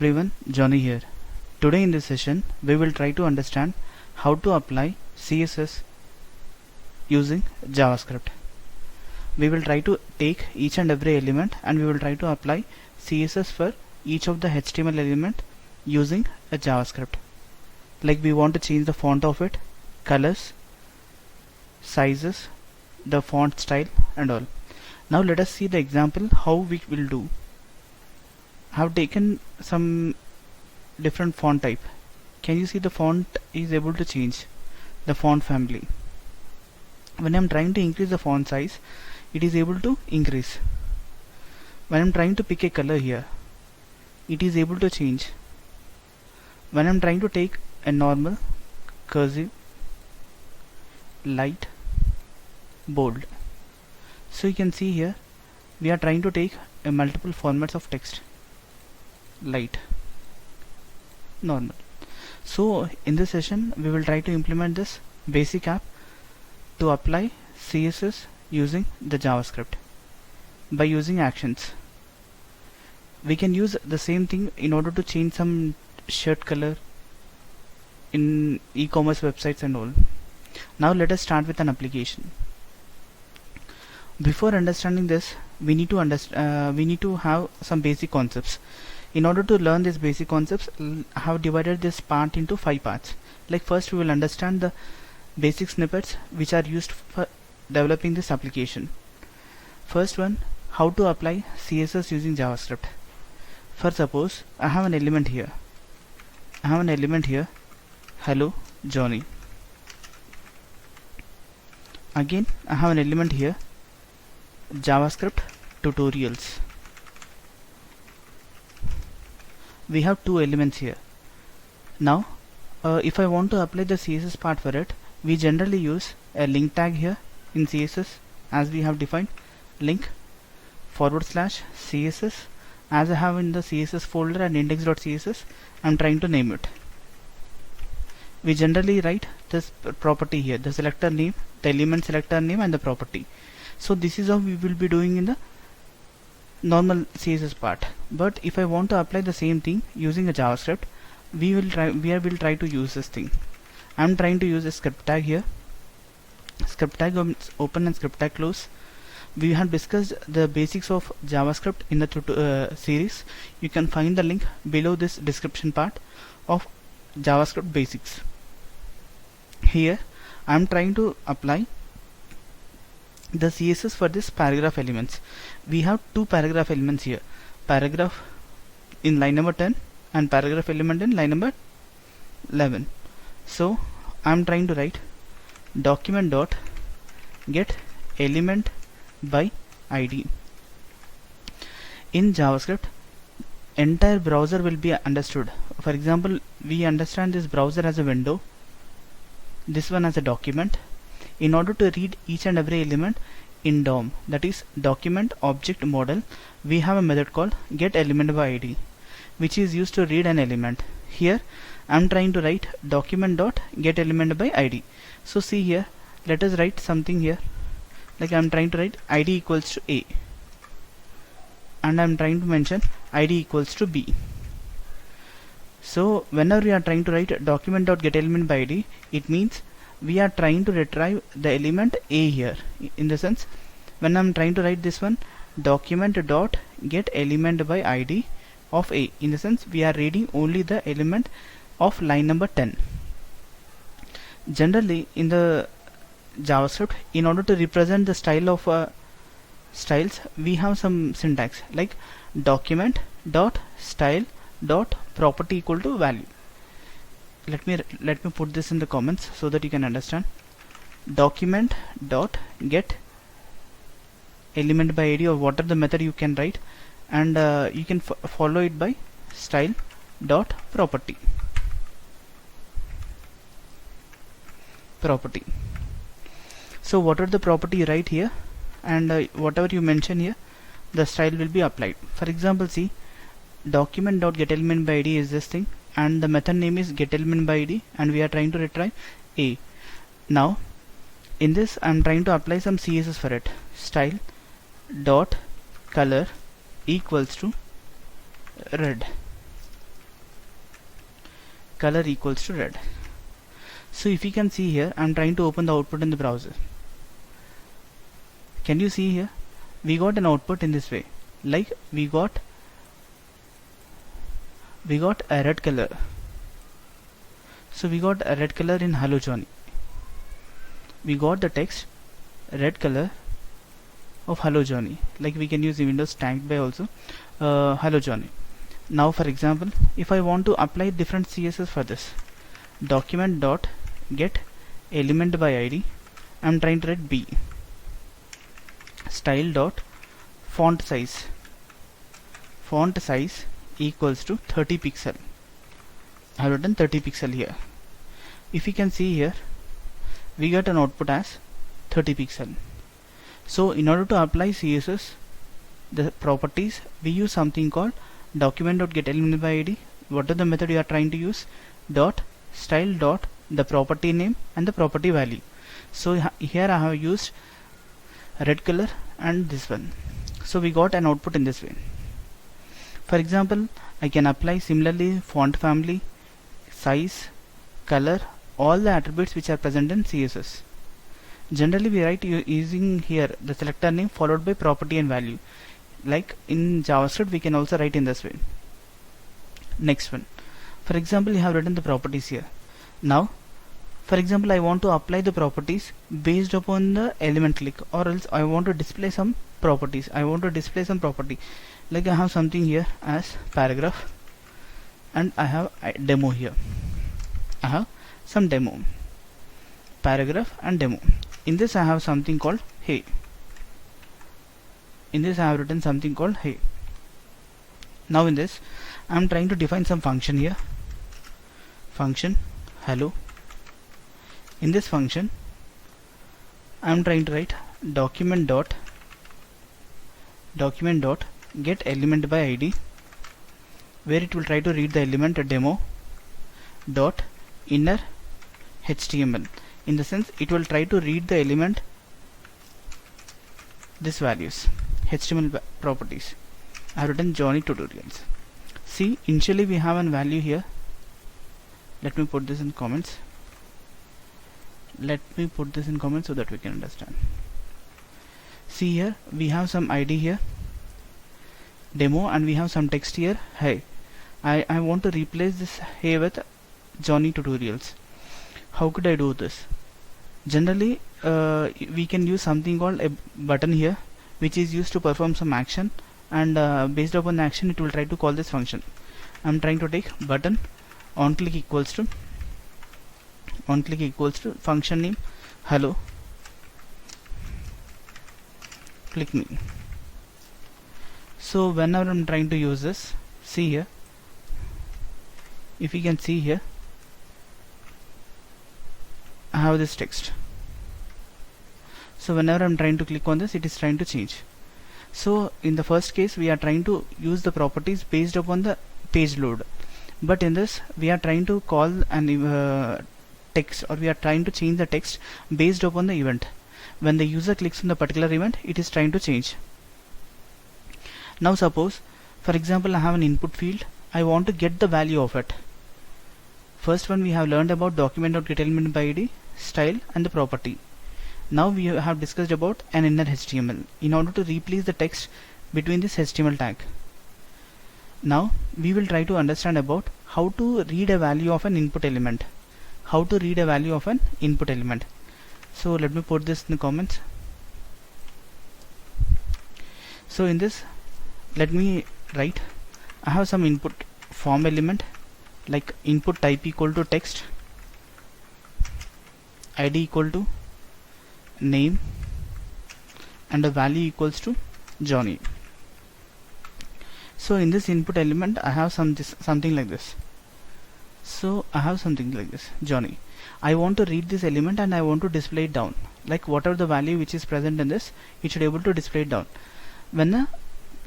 Everyone, Johnny here. Today in this session, we will try to understand how to apply CSS using JavaScript. We will try to take each and every element and we will try to apply CSS for each of the HTML element using a JavaScript. Like we want to change the font of it, colors, sizes, the font style and all. Now let us see the example how we will do. I have taken some different font type. Can you see the font is able to change the font family? When I am trying to increase the font size, it is able to increase. When I am trying to pick a color here, it is able to change. When I am trying to take a normal, cursive, light, bold. So you can see here we are trying to take a multiple formats of text. Light, normal. So in this session we will try to implement this basic app to apply CSS using the JavaScript by using actions. We can use the same thing in order to change some shirt color in e-commerce websites and all. Now let us start with an application. Before understanding this, we need to have some basic concepts. In order to learn these basic concepts, I have divided this part into 5 parts. Like first we will understand the basic snippets which are used for developing this application. First one, how to apply CSS using JavaScript. For suppose I have an element here. Hello Johnny. Again I have an element here, JavaScript tutorials. We have 2 elements here. Now if I want to apply the CSS part for it, we generally use a link tag here in CSS, as we have defined link /CSS. As I have in the CSS folder and index.css, I am trying to name it. We generally write this property here, the selector name, the element selector name and the property. So this is how we will be doing in the normal CSS part. But if I want to apply the same thing using a JavaScript, we will try to use this thing. I am trying to use a script tag here. Script tag open and script tag close. We have discussed the basics of JavaScript in the series. You can find the link below this description part of JavaScript basics. Here I am trying to apply the CSS for this paragraph elements. We have 2 paragraph elements here, paragraph in line number 10 and paragraph element in line number 11. So I am trying to write document dot get element by ID. In JavaScript, entire browser will be understood. For example, we understand this browser as a window, this one as a document. In order to read each and every element in DOM, that is document object model, we have a method called get element by ID, which is used to read an element. Here I am trying to write document dot get element by ID. So see here, let us write something here, like I am trying to write ID equals to A and I am trying to mention ID equals to B. So whenever we are trying to write document dot get element by ID, it means we are trying to retrieve the element A here. In the sense, when I am trying to write this one, document dot get element by ID of A, in the sense we are reading only the element of line number 10. Generally in the JavaScript, in order to represent the style of styles, we have some syntax like document dot style dot property equal to value. Let me put this in the comments so that you can understand. Document dot get element by ID, or whatever the method you can write, and you can follow it by style dot property. So whatever the property you write here and whatever you mention here, the style will be applied. For example, see, document dot get element by ID is this thing, and the method name is get element by ID, and we are trying to retrieve A. Now in this I am trying to apply some CSS for it. Style dot color equals to red. color equals to red. So if you can see here, I'm trying to open the output in the browser. Can you see here? We got an output in this way, like we got a red color. So we got a red color in Hello Johnny. We got the text red color of Hello Johnny, like we can use the Windows tagged by also Hello Johnny. Now for example, if I want to apply different CSS for this, document dot get element by ID, I'm trying to write B. Style dot font size equals to 30 pixel. I have written 30 pixel here. If you can see here, we get an output as 30 pixel. So in order to apply CSS, the properties, we use something called document.getElement by ID. What is the method you are trying to use? Dot style dot the property name and the property value. So here I have used red color and this one. So we got an output in this way. For example, I can apply similarly font family, size, color, all the attributes which are present in CSS. Generally we write using here the selector name followed by property and value. Like in JavaScript we can also write in this way. Next one. For example, you have written the properties here. Now for example, I want to apply the properties based upon the element click, or else I want to display some properties. Like I have something here as paragraph and I have a demo here. I have some demo, paragraph and demo. In this I have something called hey. In this I have written something called hey. Now in this I am trying to define some function here. Function hello. In this function I am trying to write document dot get element by ID, where it will try to read the element demo dot inner HTML. In the sense it will try to read the element this values HTML properties. I have written Johnny tutorials. See, initially we have a value here. Let me put this in comments. So that we can understand. See here, we have some ID here, demo, and we have some text here, hey. I want to replace this hey with Johnny tutorials. How could I do this? Generally we can use something called a button here, which is used to perform some action, and based upon the action it will try to call this function. I'm trying to take button on click equals to function name hello click me. So whenever I'm trying to use this, see here, if you can see here, I have this text. So whenever I'm trying to click on this, it is trying to change. So in the first case we are trying to use the properties based upon the page load, but in this we are trying to call an text, or we are trying to change the text based upon the event. When the user clicks on the particular event, it is trying to change. Now suppose, for example, I have an input field. I want to get the value of it. First one we have learned about document.getElement by ID, style and the property. Now we have discussed about an inner HTML in order to replace the text between this HTML tag. Now we will try to understand about how to read a value of an input element. So let me put this in the comments. So in this, let me write, I have some input form element, like input type equal to text, ID equal to name, and the value equals to Johnny. So in this input element I have something like this. So I have something like this, Johnny. I want to read this element and I want to display it down. Like whatever the value which is present in this, it should be able to display it down when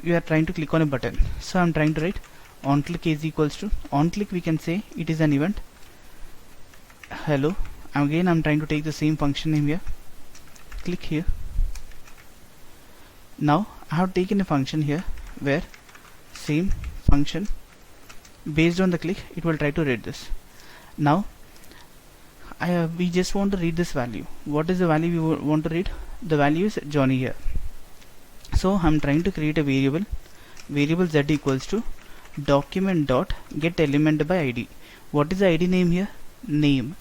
you are trying to click on a button. So I'm trying to write on click is equals to, on click we can say it is an event hello. Again I'm trying to take the same function name here, click here. Now I have taken a function here where same function, based on the click it will try to read this. Now we just want to read this value. What is the value we want to read? The value is Johnny here. So I'm trying to create a variable z equals to document dot get element by id. What is the id name here? Name.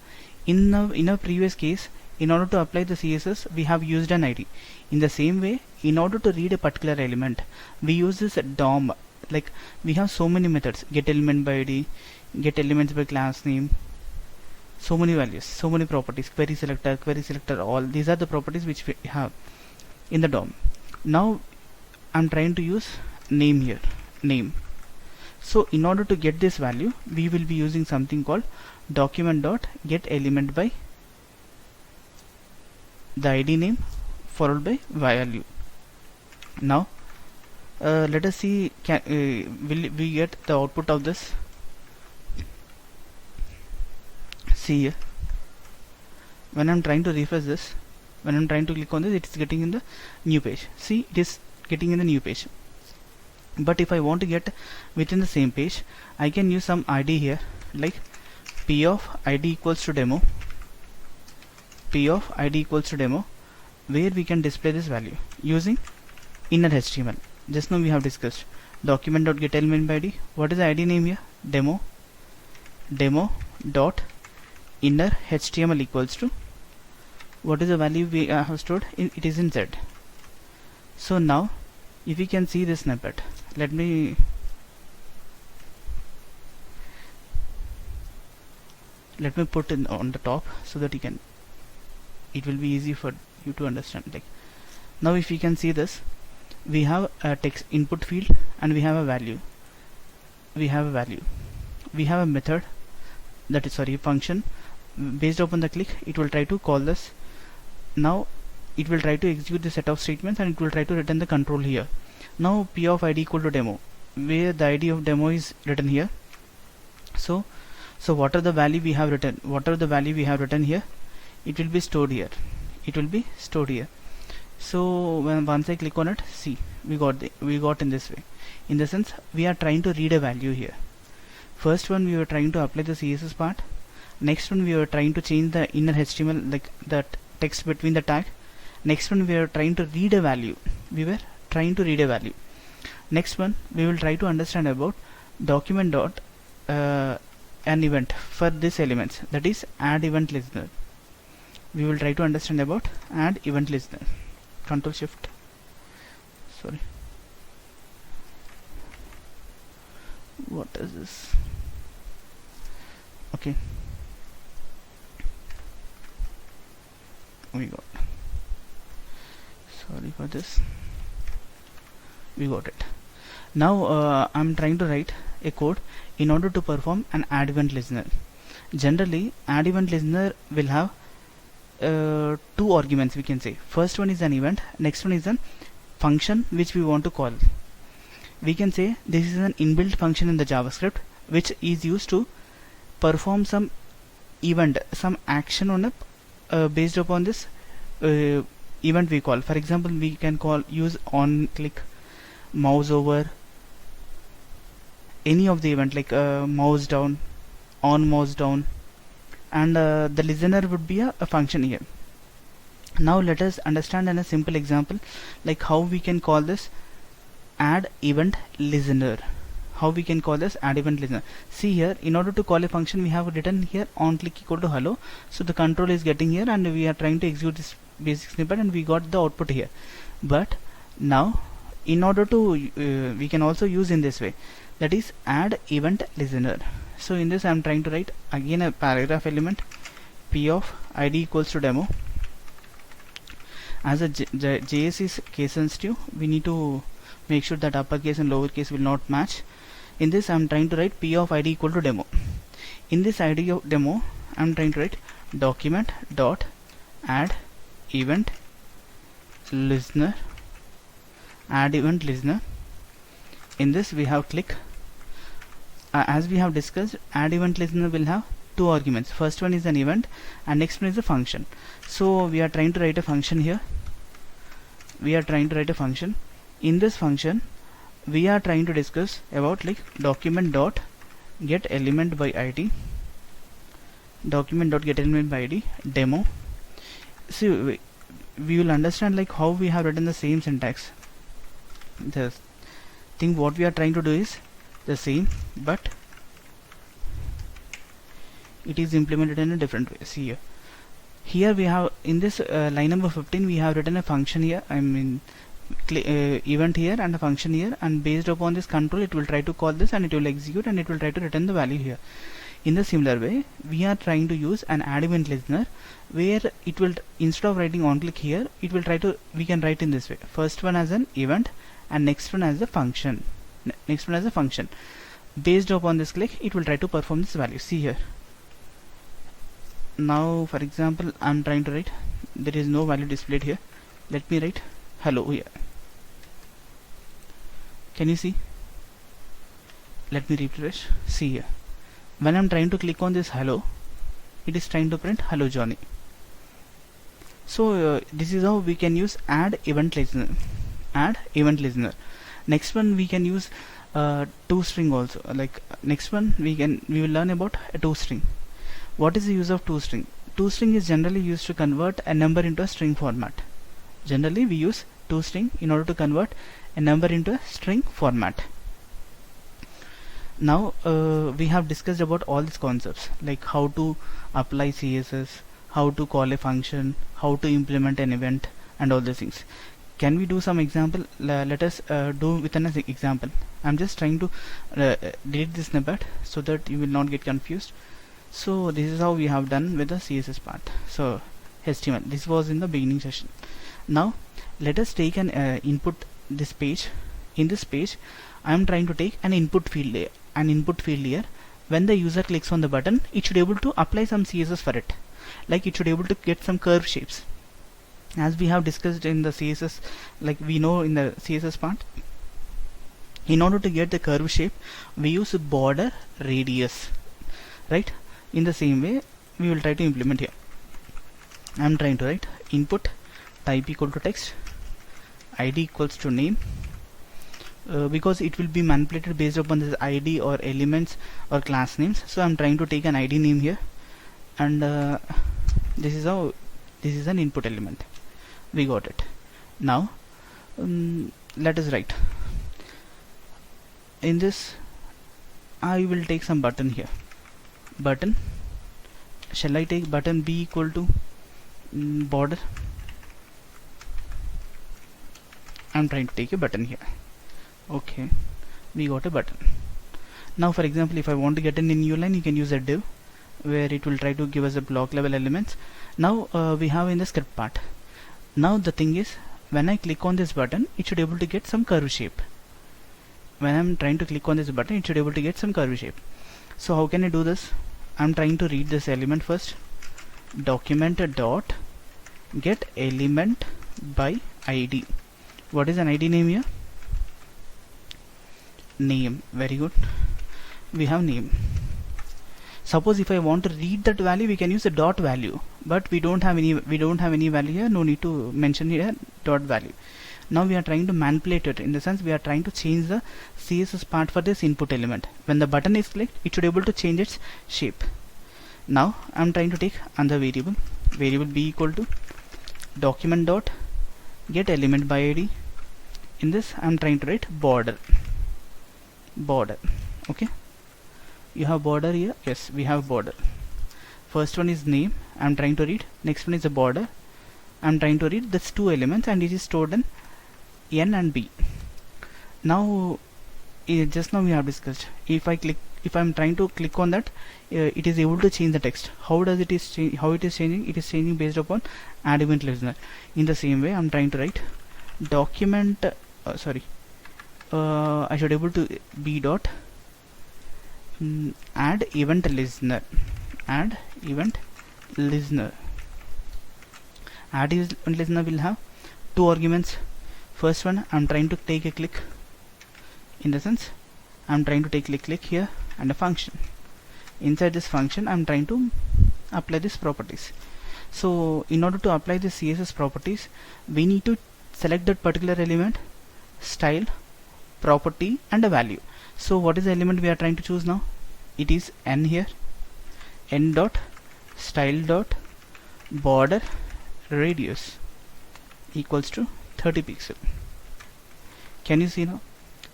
In a previous case, in order to apply the CSS, we have used an id. In the same way, in order to read a particular element, we use this DOM. Like we have so many methods: get element by id, get elements by class name, so many values, so many properties, query selector all. These are the properties which we have in the DOM. Now I'm trying to use name here, name. So in order to get this value, we will be using something called document dot get element by the id name followed by value. Now let us see, will we get the output of this? See here, when I'm trying to refresh this, when I'm trying to click on this, it is getting in the new page. See, it is getting in the new page. But if I want to get within the same page, I can use some id here, like p of id equals to demo, where we can display this value using inner HTML. Just now we have discussed document dot get element by id. What is the id name here? Demo dot inner HTML equals to, what is the value we have stored? It is in Z. So now if you can see this snippet, let me put it on the top so that it will be easy for you to understand. Like now if you can see this, we have a text input field and we have a value. We have a method, that is function. Based upon the click, it will try to call this. Now it will try to execute the set of statements and it will try to return the control here. Now p of id equal to demo, where the id of demo is written here. So what are the value we have written here? It will be stored here. So once I click on it, see, we got in this way. In the sense, we are trying to read a value here. First one, we were trying to apply the CSS part. Next one, we were trying to change the inner HTML, like the text between the tag. Next one, we were trying to read a value. Next one, we will try to understand about document dot an event for this elements, that is add event listener. We will try to understand about add event listener. Control Shift. Sorry. What is this? Okay. We got. Sorry for this. We got it. Now I'm trying to write a code in order to perform an add event listener. Generally, add event listener will have two arguments, we can say. First one is an event, next one is a function which we want to call. We can say this is an inbuilt function in the JavaScript which is used to perform some event, some action on a based upon this event we call. For example, we can use on click, mouse over, any of the event, like mouse down, on mouse down, and the listener would be a function here. Now let us understand in a simple example, like how we can call this add event listener. See here, in order to call a function, we have written here on click equal to hello. So the control is getting here and we are trying to execute this basic snippet and we got the output here. But now in order to we can also use in this way, that is add event listener. So in this I am trying to write again a paragraph element, p of id equals to demo. As a JS is case sensitive, we need to make sure that uppercase and lowercase will not match. In this I am trying to write p of id equal to demo. In this id of demo, I am trying to write document dot add event listener, In this we have click. As we have discussed, add event listener will have two arguments. First one is an event and next one is a function. So we are trying to write a function here. In this function, we are trying to discuss about like document dot get element by id document.getElementById demo. See, we will understand like how we have written the same syntax. The thing what we are trying to do is the same, but it is implemented in a different way. See here we have in this line number 15 we have written a function here, I mean event here and a function here, and based upon this control it will try to call this and it will execute and it will try to return the value here. In the similar way we are trying to use an add event listener where it will, instead of writing on click here, it will try to, we can write in this way, first one as an event and next one as a function, based upon this click it will try to perform this value. See here, now for example I'm trying to write, there is no value displayed here, let me write hello here. Can you see? Let me refresh. See here, when I'm trying to click on this hello, it is trying to print hello Johnny. So this is how we can use add event listener. Next one we can use toString also. Like next one we will learn about a toString. What is the use of toString? toString is generally used to convert a number into a string format. Generally we use toString in order to convert a number into a string format. Now we have discussed about all these concepts, like how to apply CSS, how to call a function, how to implement an event, and all these things. Can we do some example? Let us do with an example. I'm just trying to delete this snippet so that you will not get confused. So this is how we have done with the CSS part. So HTML, this was in the beginning session. Now let us take an input this page. In this page I am trying to take an input field here. When the user clicks on the button, it should be able to apply some CSS for it, like it should be able to get some curve shapes, as we have discussed in the CSS. Like we know in the CSS part, in order to get the curve shape we use border radius, right? In the same way we will try to implement here. I am trying to write input type equal to text, id equals to name, because it will be manipulated based upon this id or elements or class names. So I'm trying to take an id name here, and this is how, this is an input element. We got it. Now let us write in this. I will take some button here. Button, shall I take button b equal to border? I'm trying to take a button here. Okay, we got a button. Now for example, if I want to get in a new line, you can use a div where it will try to give us a block level elements. Now we have in the script part. Now the thing is, when I click on this button, it should be able to get some curve shape. When I'm trying to click on this button, it should be able to get some curve shape. So how can I do this? I'm trying to read this element first. Document dot get element by id. What is an id name here? Name. Very good. We have name. Suppose if I want to read that value, we can use a dot value, but we don't have any value here. No need to mention here dot value. Now we are trying to manipulate it, in the sense we are trying to change the CSS part for this input element. When the button is clicked, it should be able to change its shape. Now I am trying to take another variable b equal to document dot get element by id. In this I am trying to write border. Okay, you have border here. Yes, we have border. First one is name, I am trying to read. Next one is a border, I am trying to read. That's two elements and it is stored in n and b. Now just now we have discussed, if I am trying to click on that, it is able to change the text. How it is changing? It is changing based upon add event listener. In the same way I am trying to write document I should be able to b dot add event listener. Add event listener will have two arguments. First one, I'm trying to take a click, in the sense I'm trying to take click here, and a function. Inside this function I'm trying to apply these properties. So in order to apply the CSS properties, we need to select that particular element, style, property, and a value. So what is the element we are trying to choose now? It is n here, n dot style dot border radius equals to 30 pixel. Can you see now?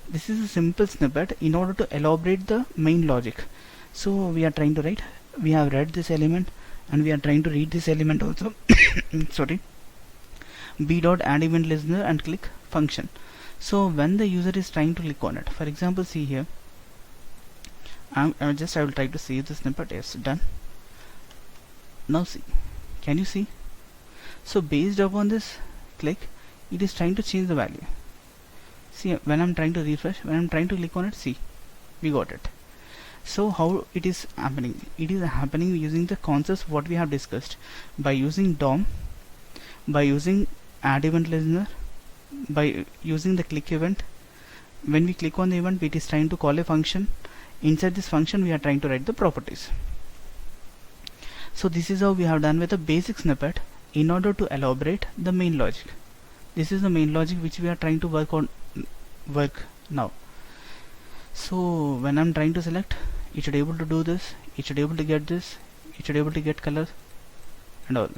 This is a simple snippet in order to elaborate the main logic. So we are trying to write, we have read this element and we are trying to read this element also. Sorry. B dot add event listener and click function. So when the user is trying to click on it, for example, see here, I will try to save the snippet. Yes, done. Now see, can you see? So based upon this click, it is trying to change the value. See, when I'm trying to refresh, when I'm trying to click on it, see, we got it. So how it is happening? It is happening using the concepts what we have discussed, by using DOM, by using add event listener, by using the click event. When we click on the event, it is trying to call a function. Inside this function we are trying to write the properties. So this is how we have done with a basic snippet in order to elaborate the main logic. This is the main logic which we are trying to work now. So when I'm trying to select, it should able to do this, it should able to get this, it should able to get color and all.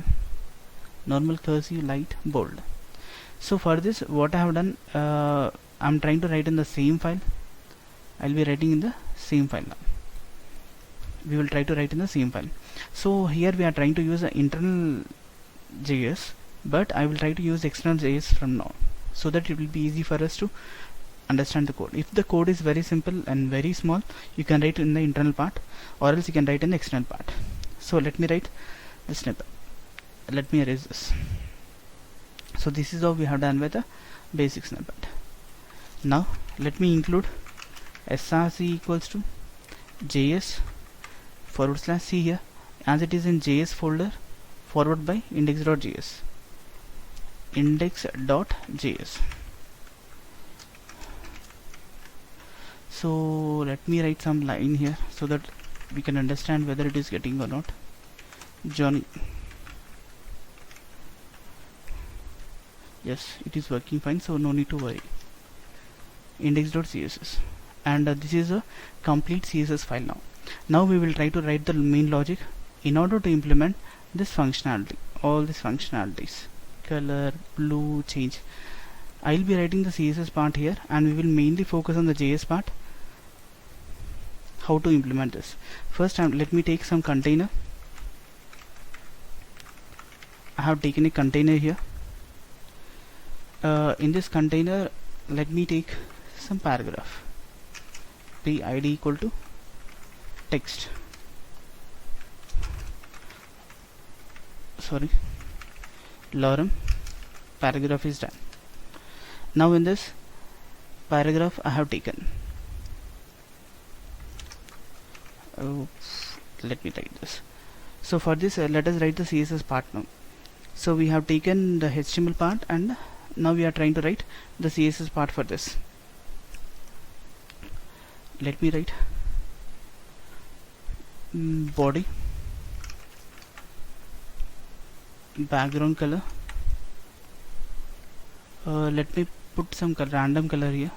Normal, cursive, light, bold. So for this, what I have done, I'm trying to write in the same file. I'll be writing in the same file now. We will try to write in the same file. So here we are trying to use an internal JS, but I will try to use external JS from now, so that it will be easy for us to understand the code. If the code is very simple and very small, you can write in the internal part, or else you can write in the external part. So let me write the snippet. Let me erase this. So this is how we have done with a basic snippet. Now let me include src equals to js /c here, as it is in JS folder, forward by index.js. index.js. So let me write some line here so that we can understand whether it is getting or not. Johnny. Yes, it is working fine, so no need to worry. Index.css, and this is a complete CSS file now. Now we will try to write the main logic in order to implement this functionality, all these functionalities, color, blue, change. I will be writing the CSS part here, and we will mainly focus on the JS part, how to implement this. First, let me take some container. I have taken a container here. In this container, let me take some paragraph. id equal to text. Sorry, lorem paragraph is done. Now in this paragraph I have taken, let me write this. So for this, let us write the CSS part now. So we have taken the HTML part, and now we are trying to write the CSS part for this. Let me write body, background color. Let me put some random color here.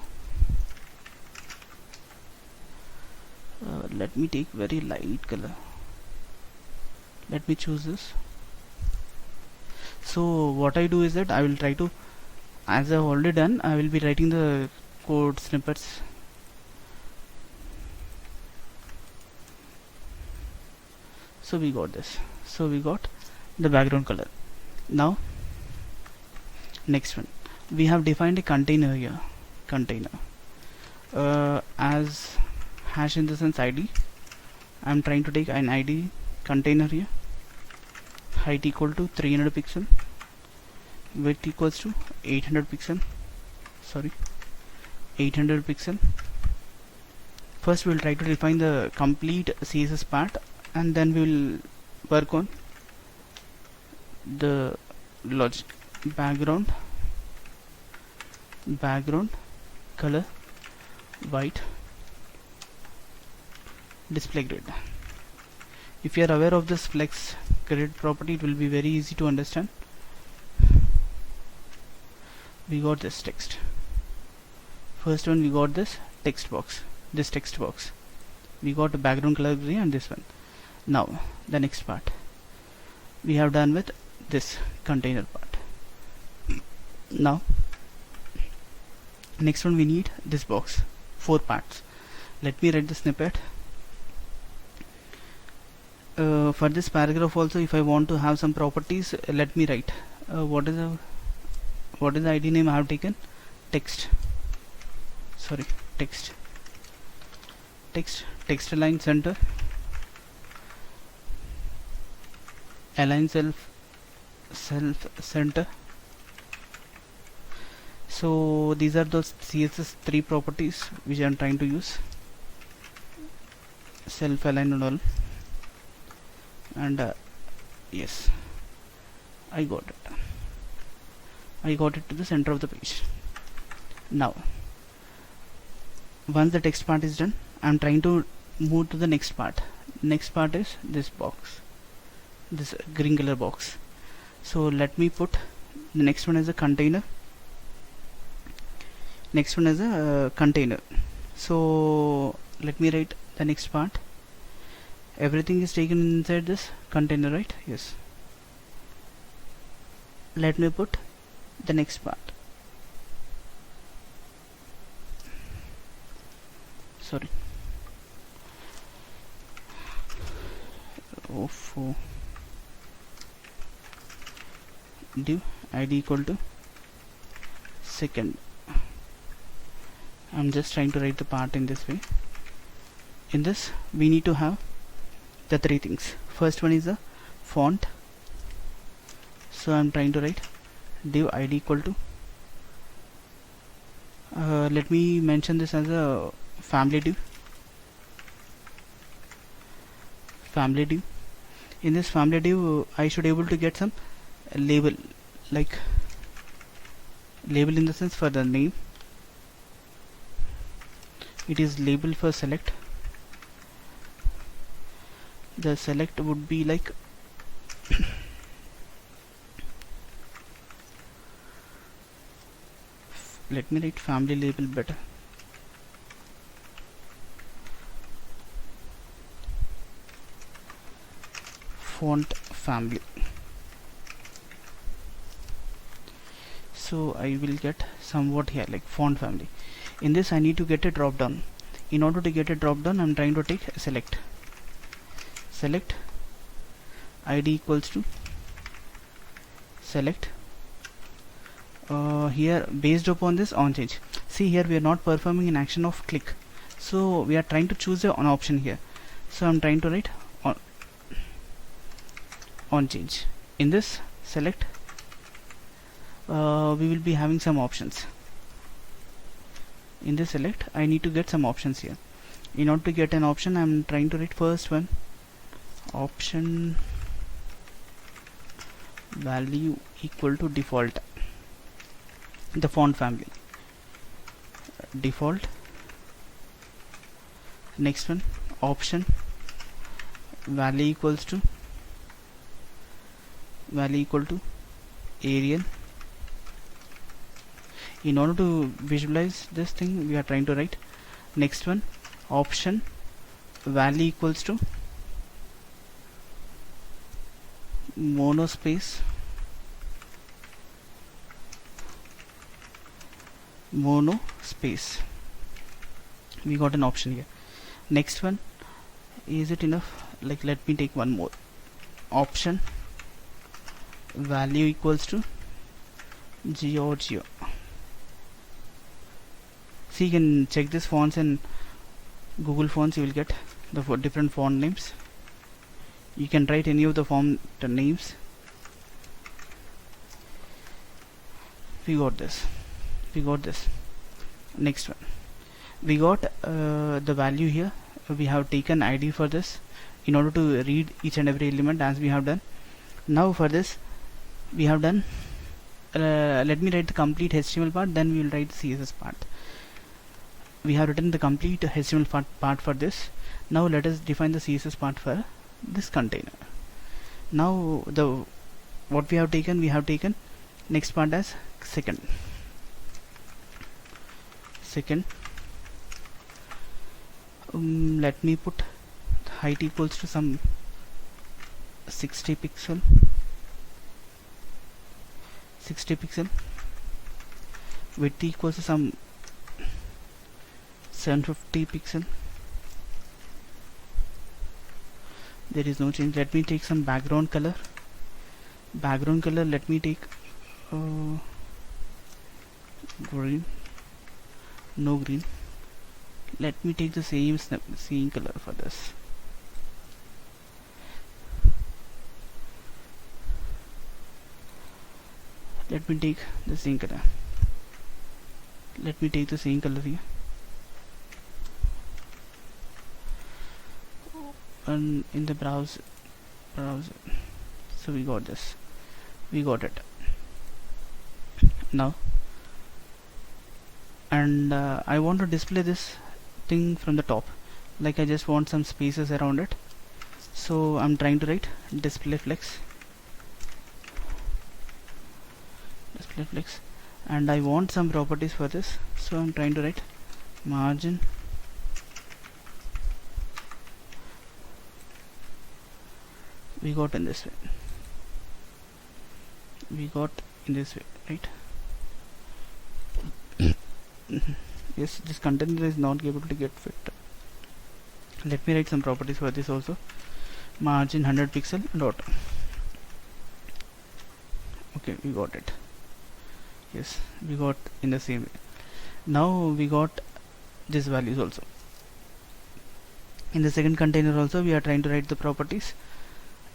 Let me take very light color. Let me choose this. So what I do is that I will try to, as I have already done, I will be writing the code snippets. So we got this. So we got the background color. Now next one, we have defined a container here. Container as hash in the sense ID. I am trying to take an ID container here. Height equal to 300 pixel, width equals to 800 pixel. Sorry, 800 pixel. First we will try to define the complete CSS part, and then we will work on the logic. Background color white, display grid. If you are aware of this flex grid property, it will be very easy to understand. We got this text. First one, we got this text box. We got a background color green, and this one. Now the next part, we have done with this container part. Now next one, we need this box, 4 parts. Let me write the snippet. For this paragraph also, if I want to have some properties, let me write what is the ID name I have taken. Text align center, align self center. So these are those CSS 3 properties which I am trying to use, self align and all. And yes, I got it to the center of the page. Now once the text part is done, I am trying to move to the next part. Next part is this box, this green color box. So let me put the next one as a container. So let me write the next part. Everything is taken inside this container, right? Yes. Let me put the next part. Sorry. Div ID equal to second. I'm just trying to write the part in this way. In this, we need to have the 3 things. First one is the font. So I'm trying to write div ID equal to let me mention this as a family div. In this family div, I should able to get some label, like label in the sense for the name. It is label for select. The select would be like let me write family label better. Font family. So I will get somewhat here like font family. In this, I need to get a drop down. In order to get a drop down, I'm trying to take select ID equals to select. Here based upon this on change. See, here we are not performing an action of click, so we are trying to choose an option here. So I'm trying to write on change. In this select, we will be having some options. In this select, I need to get some options here. In order to get an option, I'm trying to write first one, option value equal to default, the font family, default. Next one, option value equal to Arial. In order to visualize this thing, we are trying to write next one, option value equals to monospace, we got an option here. Next one, is it enough? Like, let me take one more, option value equals to Giorgio. See, you can check this fonts in Google Fonts. You will get the different font names. You can write any of the font names. We got this. Next one, we got the value here. We have taken ID for this in order to read each and every element as we have done. Now for this, we have done let me write the complete HTML part, then we will write the CSS part. We have written the complete HTML part for this. Now let us define the CSS part for this container. Now what we have taken next part as second. Let me put height equals to some 60 pixel. 60 pixel, width equals to some 750 pixel. There is no change. Let me take some background color. Let me take green. No green. Let me take the same color for this. Let me take the same color. Let me take the same color here. And in the browser. So we got this. We got it. Now, and I want to display this thing from the top. Like I just want some spaces around it. So I'm trying to write display flex. And I want some properties for this, so I'm trying to write margin we got in this way, right? Yes, this container is not able to get fit. Let me write some properties for this also. Margin 100 pixel and auto. Okay, we got it. Yes, we got in the same way. Now we got these values also. In the second container also we are trying to write the properties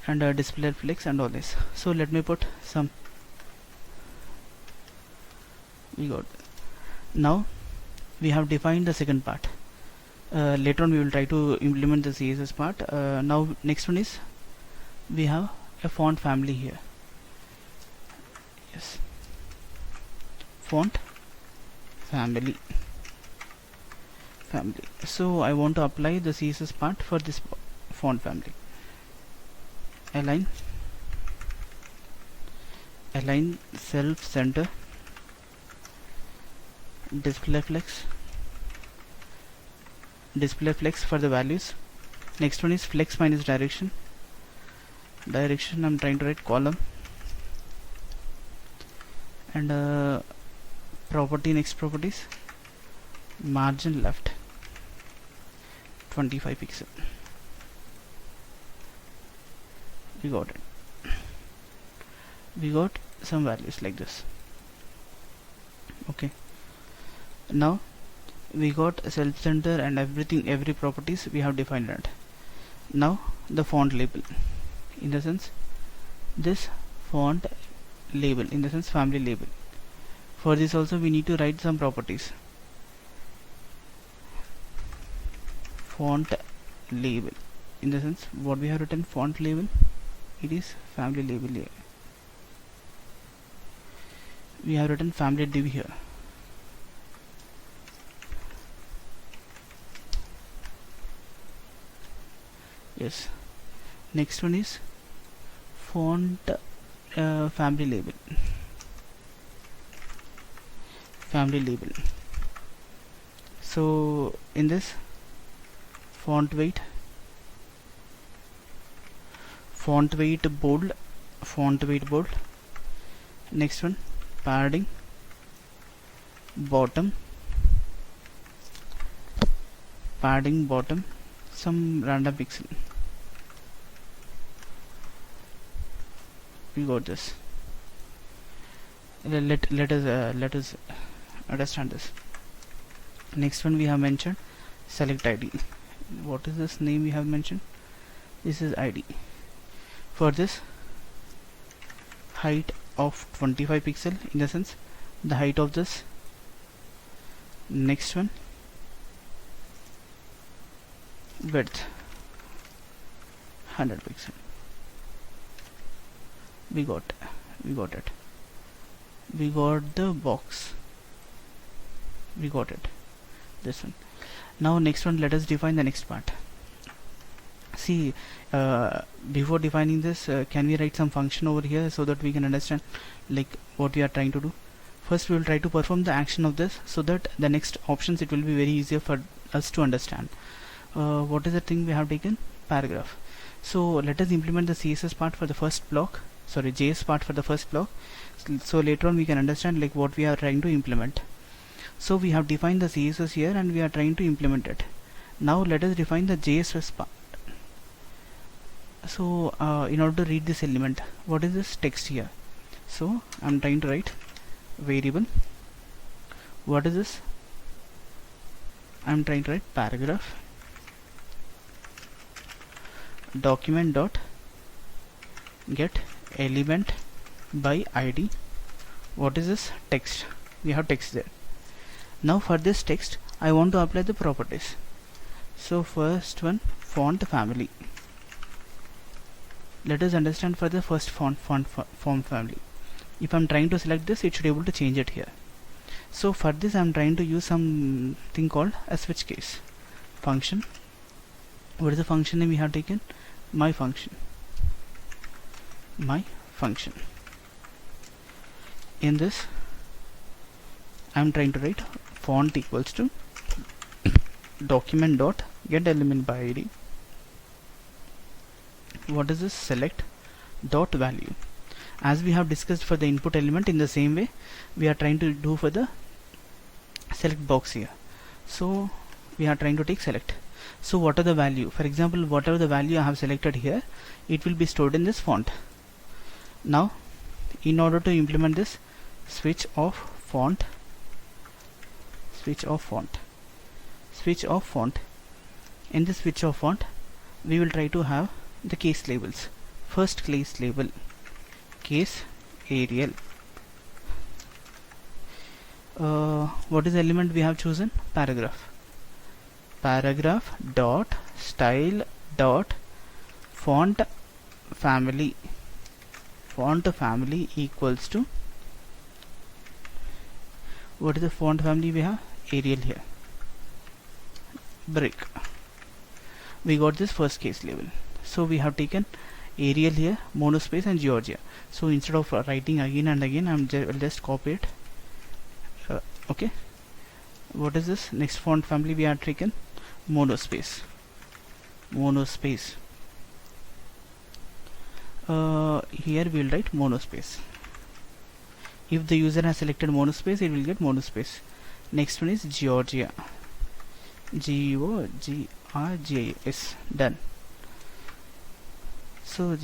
and display flex and all this. So let me put some. We got. Now we have defined the second part. Later on we will try to implement the CSS part. Now next one is we have a font family here. Yes, font family. So I want to apply the CSS part for this font family. Align self center, display flex for the values. Next one is flex minus direction. I'm trying to write column, and next properties, margin left 25 pixel. We got it. We got some values like this. Okay, now we got self center and everything, every properties we have defined that. Now the font label, in the sense this font label, in the sense family label. For this also we need to write some properties. Font label, in the sense what we have written font label, it is family label here. We have written family div here. Yes, next one is font family label. So in this font weight bold. Next one, padding bottom, some random pixel. We got this. Let us understand this. Next one we have mentioned select ID. What is this name we have mentioned? This is ID. For this, height of 25 pixel, in the sense the height of this. Next one, width 100 pixel. We got it. We got the box. We got it. This one. Now next one, let us define the next part. See, before defining this, can we write some function over here so that we can understand like what we are trying to do? First we will try to perform the action of this, so that the next options it will be very easier for us to understand. What is the thing we have taken? Paragraph. So let us implement the CSS part for the first block. sorry, JS part for the first block, so later on we can understand like what we are trying to implement. So we have defined the CSS here and we are trying to implement it. Now let us define the JS part. So in order to read this element, what is this text here? So I'm trying to write variable. What is this? I'm trying to write paragraph document dot get element by ID. What is this? Text. We have text there. Now for this text I want to apply the properties. So first one, font family. Let us understand for the first font family. If I'm trying to select this, it should be able to change it here. So for this I'm trying to use something called a switch case function. What is the function name we have taken? My function. In this I'm trying to write font equals to document dot get element by ID. What is this? Select dot value. As we have discussed for the input element, in the same way we are trying to do for the select box here. So we are trying to take select. So what are the value? For example, whatever the value I have selected here, it will be stored in this font. Now in order to implement this, switch off font. In the switch off font we will try to have the case labels. First case label, case Arial. What is the element we have chosen? Paragraph dot style dot font family equals to, what is the font family we have? Arial here. Brick. We got this first case label. So we have taken Arial here, monospace and Georgia. So instead of writing again and again, I'll just copy it. Okay. What is this? Next font family we have taken? Monospace. Here we will write monospace. If the user has selected monospace, it will get monospace. Next one is Georgia. Georgias. Done. So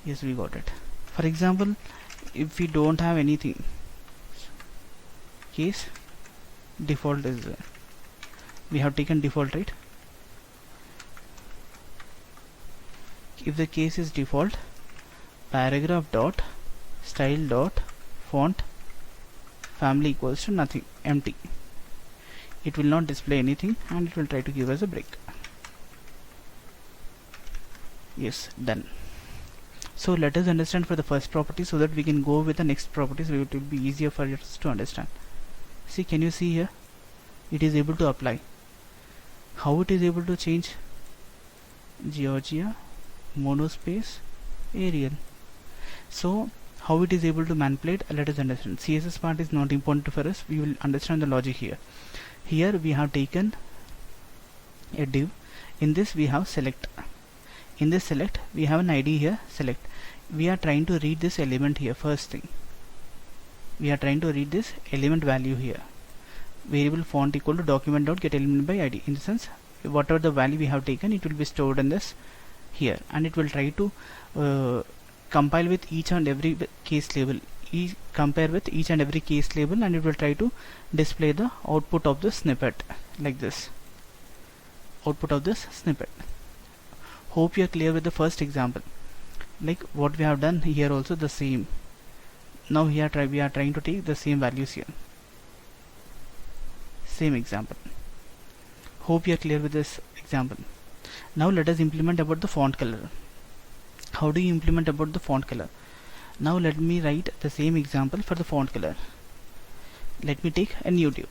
yes, we got it. For example, if we don't have anything, case default is there. We have taken default, right? If the case is default, paragraph dot style dot font family equals to nothing, empty. It will not display anything and it will try to give us a break. Yes, done. So let us understand for the first property so that we can go with the next properties. It will be easier for us to understand. See, can you see here? It is able to apply. How it is able to change? Georgia, monospace, Arial. So how it is able to manipulate, let us understand. CSS part is not important for us. We will understand the logic here. Here we have taken a div. In this we have select. In this select we have an ID here, select. We are trying to read this element here. First thing, we are trying to read this element value here. Variable font equal to document dot get element by ID. In the sense, whatever the value we have taken, it will be stored in this here, and it will try to compile with each and every case label. Compare with each and every case label, and it will try to display the output of the snippet like this. Output of this snippet. Hope you are clear with the first example. Like what we have done here, also the same. Now here we are trying to take the same values here. Same example. Hope you are clear with this example. Now let us implement about the font color. How do you implement about the font color? Now let me write the same example for the font color. Let me take a new div.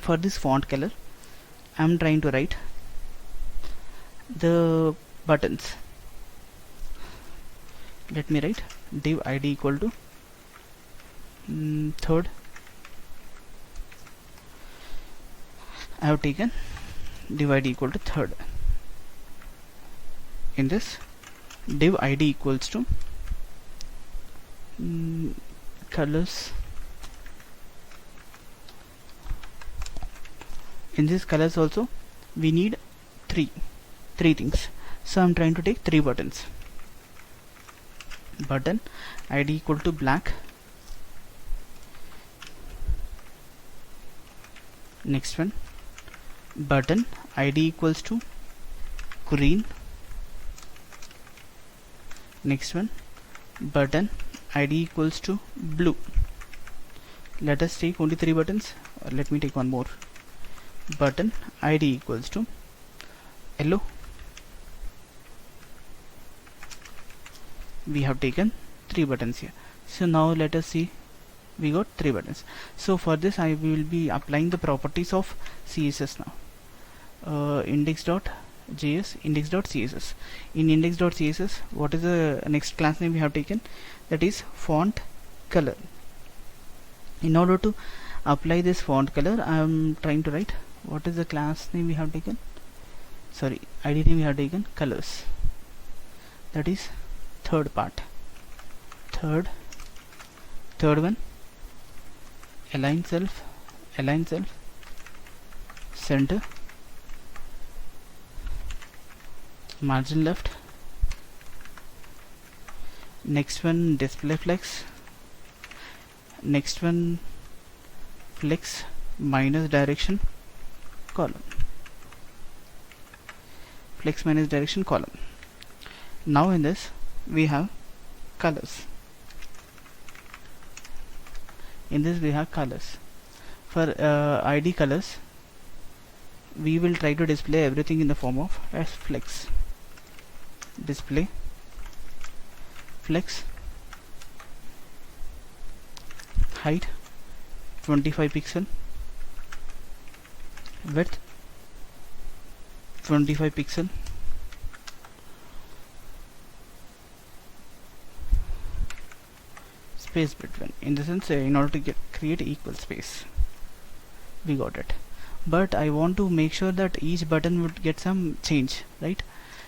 For this font color, I am trying to write the buttons. Let me write div ID equal to third. I have taken div id equal to third. In this, div id equals to colors. In this colors also we need three things, so I'm trying to take 3 buttons. Button id equal to black, next one button id equals to green, next one button id equals to blue. Let us take only 3 buttons, or let me take one more. Button id equals to yellow. We have taken 3 buttons here. So now let us see, we got 3 buttons. So for this I will be applying the properties of CSS now. Index.js, index.css. In index.css, what is the next class name we have taken? That is font color. In order to apply this font color, I am trying to write what is the class name we have taken. Sorry, id name we have taken colors. That is third part. Third one, align self, center, margin left. Next one display flex. Next one flex minus direction column. Flex minus direction column. Now in this we have colors. In this we have colors. For id colors, we will try to display everything in the form of as flex. Display flex height 25 pixel, width 25 pixel, space between. In the sense, in order to create equal space, we got it. But I want to make sure that each button would get some change, right?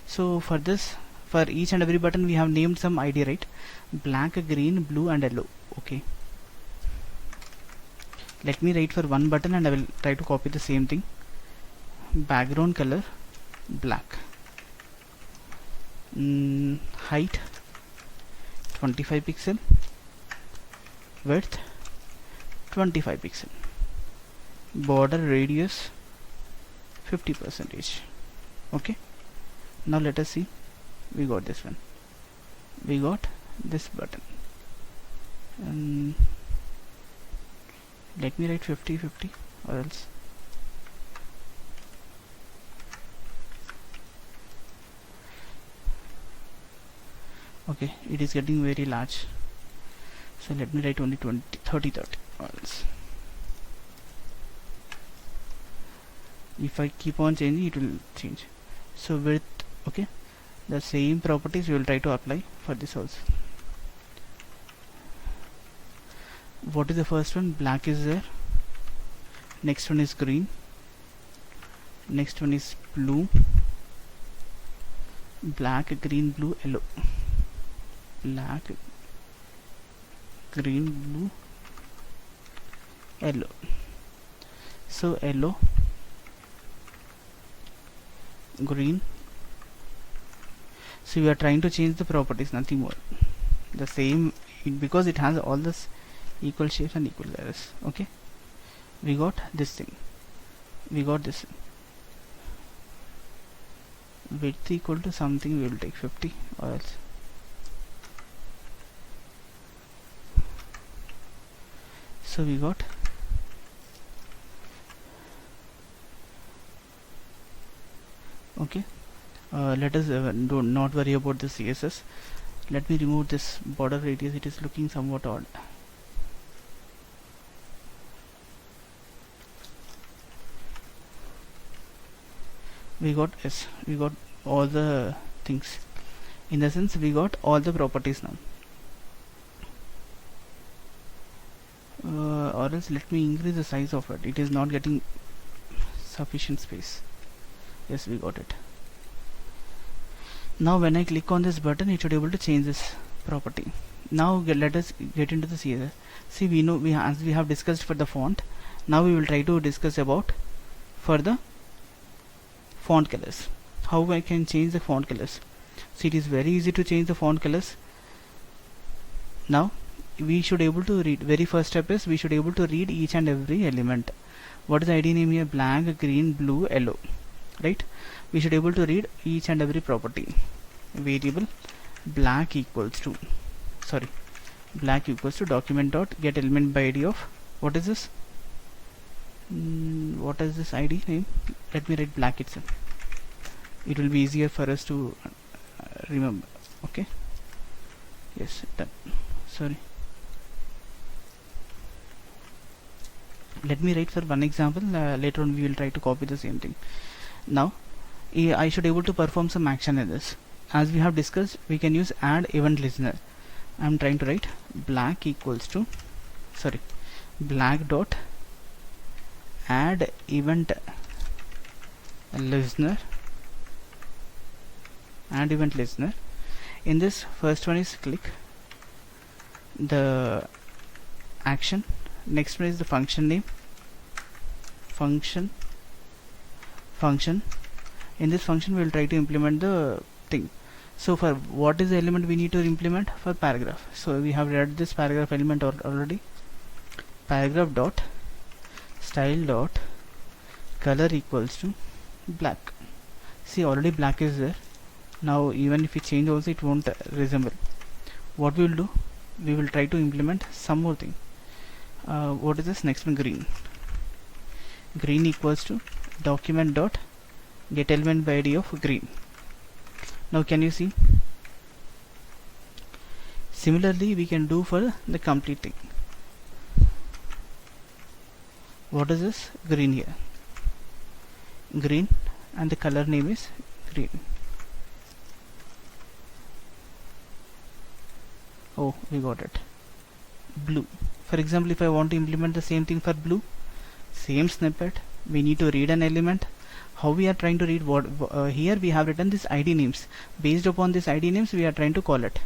So for this, for each and every button we have named some ID, right? Black, green, blue and yellow. Okay, let me write for one button and I will try to copy the same thing. Background color black, height 25 pixel, width 25 pixel, border radius 50%. Okay, now let us see. We got this one, we got this button, and let me write 50-50 or else. Okay, it is getting very large, so let me write only 30-30 or else. If I keep on changing, it will change. So width, okay, the same properties we will try to apply for this also. What is the first one? Black is there, next one is green, next one is blue, black, green, blue, yellow, black, green, blue, yellow. So yellow, green. So we are trying to change the properties, nothing more. The same, because it has all this equal shapes and equal layers. Okay, we got this thing, we got this thing. Width equal to something, we will take 50 or else. So we got okay. Let us do not worry about the CSS. Let me remove this border radius, it is looking somewhat odd. We got we got all the things. In the sense, we got all the properties now. Or else let me increase the size of it. It is not getting sufficient space. Yes, we got it. Now when I click on this button, it should be able to change this property. Now let us get into the CSS. See, we know as we have discussed for the font. Now we will try to discuss about for the font colors. How I can change the font colors. See, it is very easy to change the font colors. Now we should able to read. Very first step is we should able to read each and every element. What is the ID name here? Black, green, blue, yellow. Right? We should able to read each and every property. Variable black equals to document dot get element by ID of what is this? What is this ID name? Let me write black itself. It will be easier for us to remember. Okay. Yes, done. Sorry. Let me write for one example. Later on we will try to copy the same thing. Now I should able to perform some action in this. As we have discussed, we can use add event listener. I am trying to write black equals to black dot add event listener. Add event listener. In this first one is click the action. Next one is the function name. Function. In this function we will try to implement the thing. So for what is the element we need to implement? For paragraph. So we have read this paragraph element already. Paragraph dot style dot color equals to black. See, already black is there. Now even if we change also it won't resemble. What we will do? We will try to implement some more thing. What is this? Next one, green. Green equals to document dot get element by ID of green. Now can you see? Similarly we can do for the complete thing. What is this? Green here. Green, and the color name is green. Oh, we got it. Blue. For example, if I want to implement the same thing for blue, same snippet, we need to read an element. How we are trying to read what here we have written this ID names. Based upon this ID names we are trying to call it.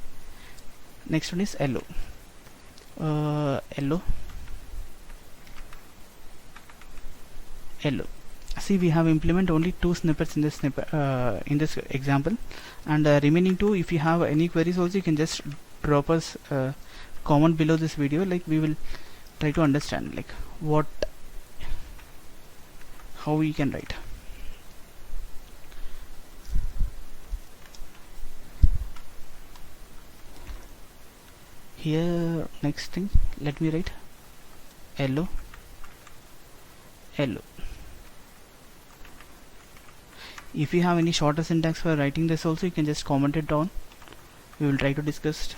Next one is yellow. Yellow. See, we have implement only 2 snippets in this in this example, and remaining 2, if you have any queries also you can just drop us comment below this video. Like we will try to understand like how we can write. Here next thing, let me write yellow. If you have any shorter syntax for writing this also, you can just comment it down. We will try to discuss.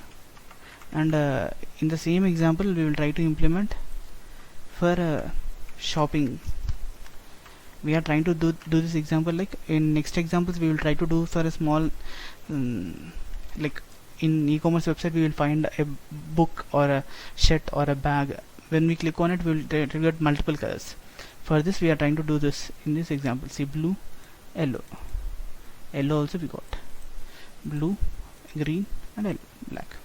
And in the same example we will try to implement for shopping. We are trying to do this example. Like in next examples we will try to do for a small like in e-commerce website we will find a book or a shirt or a bag. When we click on it we will get multiple colors. For this we are trying to do this in this example. See, blue, yellow also we got blue, green and black.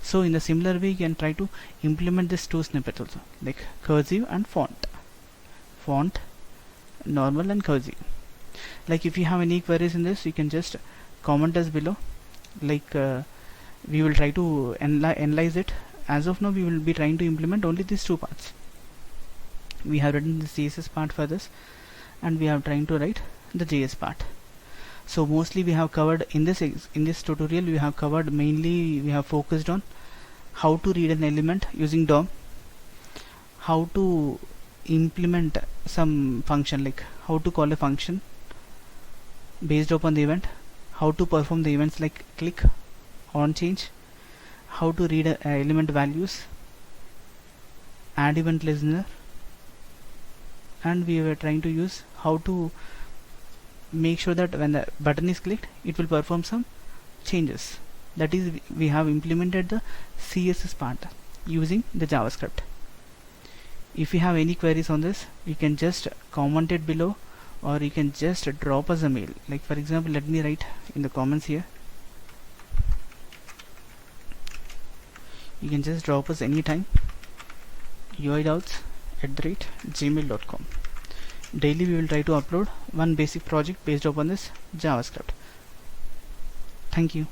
So in the similar way you can try to implement this 2 snippets also, like cursive and font, normal and cursive. Like if you have any queries in this, you can just comment us below. Like we will try to analyze it. As of now we will be trying to implement only these 2 parts. We have written the CSS part for this, and we are trying to write the JS part. So mostly we have covered in this tutorial, we have covered mainly, we have focused on how to read an element using DOM, how to implement some function, like how to call a function based upon the event, how to perform the events like click, on change, how to read element values, add event listener, and we were trying to use how to make sure that when the button is clicked it will perform some changes. That is, we have implemented the CSS part using the JavaScript. If you have any queries on this, you can just comment it below, or you can just drop us a mail. Like for example, let me write in the comments here. You can just drop us anytime. uidoubts@gmail.com. Daily we will try to upload one basic project based upon this JavaScript. Thank you.